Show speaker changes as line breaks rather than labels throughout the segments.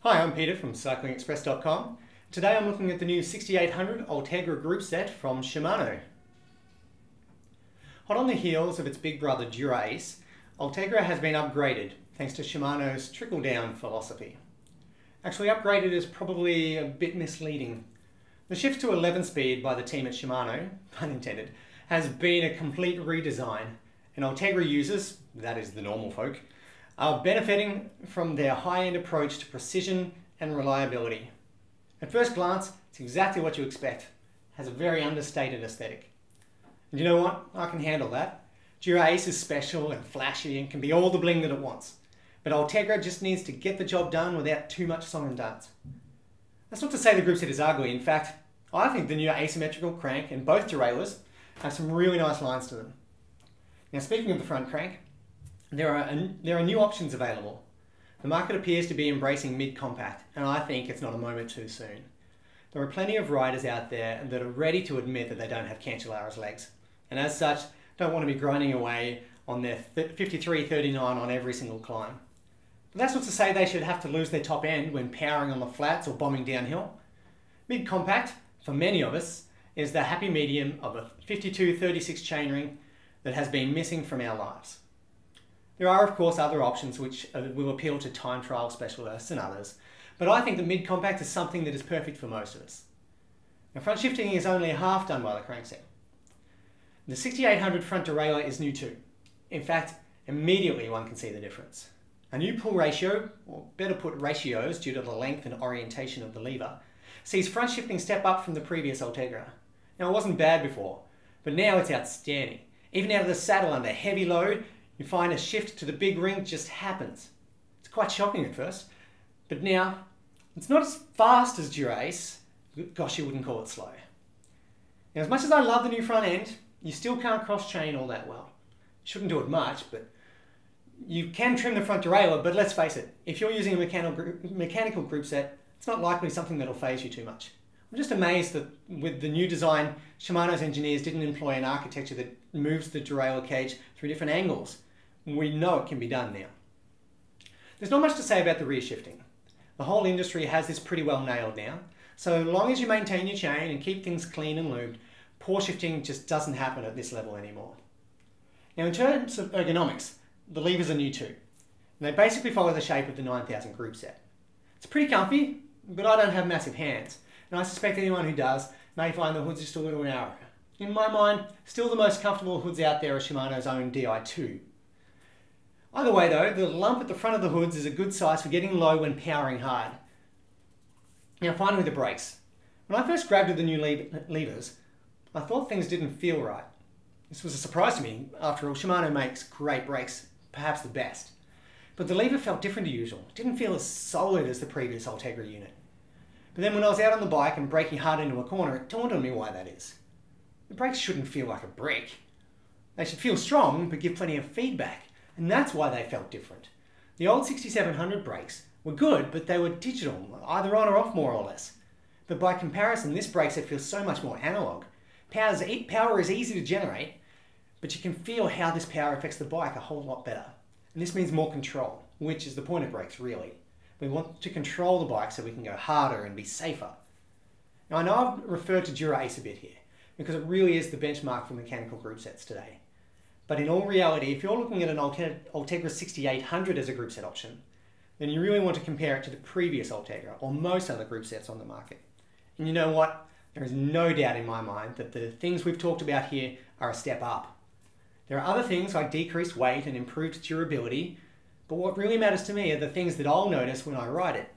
Hi, I'm Peter from CyclingExpress.com. Today I'm looking at the new 6800 Ultegra group set from Shimano. Hot on the heels of its big brother Dura Ace, Ultegra has been upgraded thanks to Shimano's trickle-down philosophy. Actually, upgraded is probably a bit misleading. The shift to 11 speed by the team at Shimano, pun intended, has been a complete redesign, and Ultegra users, that is the normal folk, are benefiting from their high-end approach to precision and reliability. At first glance, it's exactly what you expect. It has a very understated aesthetic. And you know what? I can handle that. Dura Ace is special and flashy and can be all the bling that it wants. But Ultegra just needs to get the job done without too much song and dance. That's not to say the group set is ugly. In fact, I think the new asymmetrical crank and both derailleurs have some really nice lines to them. Now, speaking of the front crank, there are new options available. The market appears to be embracing mid-compact, and I think it's not a moment too soon. There are plenty of riders out there that are ready to admit that they don't have Cancellara legs, and as such, don't want to be grinding away on their 53-39 on every single climb. But that's not to say they should have to lose their top end when powering on the flats or bombing downhill. Mid-compact, for many of us, is the happy medium of a 52-36 chainring that has been missing from our lives. There are, of course, other options which will appeal to time trial specialists and others, but I think the mid-compact is something that is perfect for most of us. Now, front shifting is only half done by the crankset. The 6800 front derailleur is new too. In fact, immediately one can see the difference. A new pull ratio, or better put ratios due to the length and orientation of the lever, sees front shifting step up from the previous Ultegra. Now, it wasn't bad before, but now it's outstanding. Even out of the saddle under heavy load, you find a shift to the big ring just happens. It's quite shocking at first, but now it's not as fast as Dura Ace. Gosh, you wouldn't call it slow. Now, as much as I love the new front end, you still can't cross-chain all that well. You shouldn't do it much, but you can trim the front derailleur, but let's face it, if you're using a mechanical group set, it's not likely something that'll faze you too much. I'm just amazed that with the new design, Shimano's engineers didn't employ an architecture that moves the derailleur cage through different angles. We know it can be done now. There's not much to say about the rear shifting. The whole industry has this pretty well nailed now, so long as you maintain your chain and keep things clean and lubed, poor shifting just doesn't happen at this level anymore. Now, in terms of ergonomics, the levers are new too. And they basically follow the shape of the 9000 group set. It's pretty comfy, but I don't have massive hands, and I suspect anyone who does may find the hood's just a little narrow. In my mind, still the most comfortable hoods out there are Shimano's own Di2. Either way though, the lump at the front of the hoods is a good size for getting low when powering hard. Now, finally, the brakes. When I first grabbed at the new levers, I thought things didn't feel right. This was a surprise to me. After all, Shimano makes great brakes, perhaps the best. But the lever felt different to usual. It didn't feel as solid as the previous Ultegra unit. But then when I was out on the bike and braking hard into a corner, it dawned on me why that is. The brakes shouldn't feel like a brick. They should feel strong, but give plenty of feedback. And that's why they felt different. The old 6700 brakes were good, but they were digital, either on or off more or less. But by comparison, this brake set feels so much more analog. Power is easy to generate, but you can feel how this power affects the bike a whole lot better. And this means more control, which is the point of brakes, really. We want to control the bike so we can go harder and be safer. Now, I know I've referred to Dura Ace a bit here, because it really is the benchmark for mechanical group sets today. But in all reality, if you're looking at an Ultegra 6800 as a group set option, then you really want to compare it to the previous Ultegra or most other group sets on the market. And you know what? There is no doubt in my mind that the things we've talked about here are a step up. There are other things like decreased weight and improved durability, but what really matters to me are the things that I'll notice when I ride it.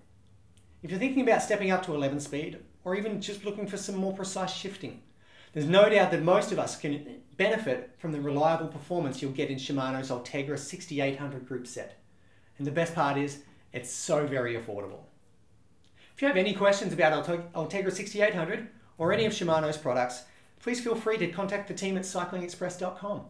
If you're thinking about stepping up to 11 speed, or even just looking for some more precise shifting, there's no doubt that most of us can benefit from the reliable performance you'll get in Shimano's Ultegra 6800 group set. And the best part is, it's so very affordable. If you have any questions about Ultegra 6800 or any of Shimano's products, please feel free to contact the team at CyclingExpress.com.